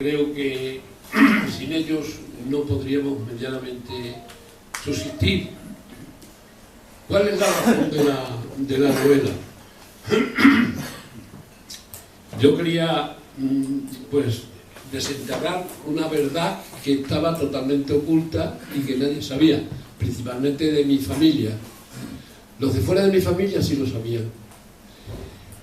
Creo que sin ellos no podríamos medianamente subsistir. ¿Cuál es la razón de la novela? Yo quería pues desenterrar una verdad que estaba totalmente oculta y que nadie sabía, principalmente de mi familia. Los de fuera de mi familia sí lo sabían,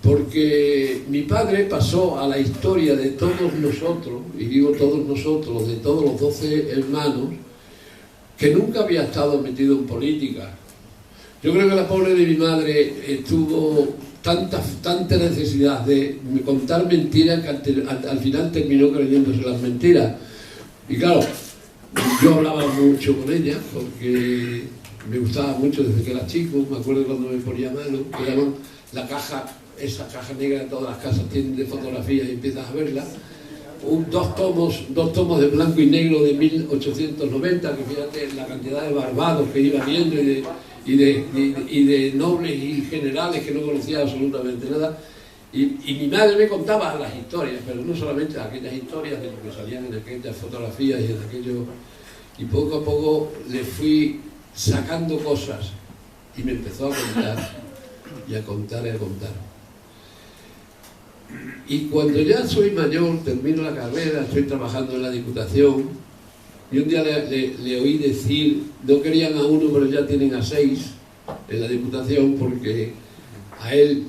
porque mi padre pasó a la historia de todos nosotros, y digo todos nosotros, de todos los 12 hermanos, que nunca había estado metido en política. Yo creo que la pobre de mi madre tuvo tanta necesidad de contar mentiras que al final terminó creyéndose las mentiras. Y claro, yo hablaba mucho con ella porque me gustaba mucho desde que era chico. Me acuerdo cuando me ponía malo, que llaman la caja, esa caja negra de todas las casas tienen de fotografías y empiezas a verla. Dos tomos de blanco y negro de 1890, que fíjate la cantidad de barbados que iba viendo y de nobles y generales que no conocía absolutamente nada. Y mi madre me contaba las historias, pero no solamente aquellas historias de lo que salían en aquellas fotografías y en aquello. Y poco a poco le fui sacando cosas y me empezó a contar y a contar y a contar. Y cuando ya soy mayor, termino la carrera, estoy trabajando en la Diputación, y un día le oí decir, no querían a uno, pero ya tienen a 6 en la Diputación, porque a él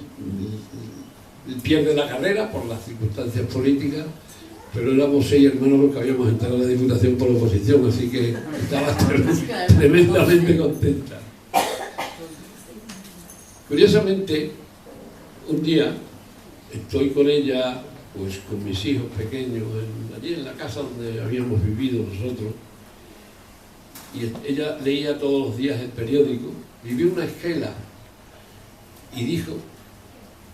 pierde la carrera por las circunstancias políticas, pero éramos 6 hermanos los que habíamos entrado a la Diputación por oposición, así que estaba tremendamente contenta. Curiosamente, un día estoy con ella, pues con mis hijos pequeños, allí en la casa donde habíamos vivido nosotros, y ella leía todos los días el periódico, y vio una esquela, y dijo,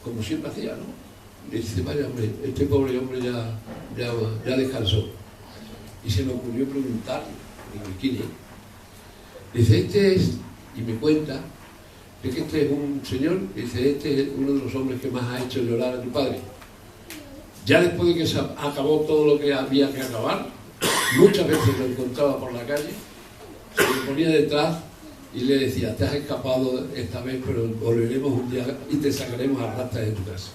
como siempre hacía, ¿no? Dice, vaya hombre, este pobre hombre ya descansó. Y se me ocurrió preguntarle, digo, ¿quién es? Dice, este es, y me cuenta, es que este es un señor, dice, este es uno de los hombres que más ha hecho llorar a tu padre. Ya después de que se acabó todo lo que había que acabar, muchas veces lo encontraba por la calle, se le ponía detrás y le decía, te has escapado esta vez, pero volveremos un día y te sacaremos a rastas de tu casa.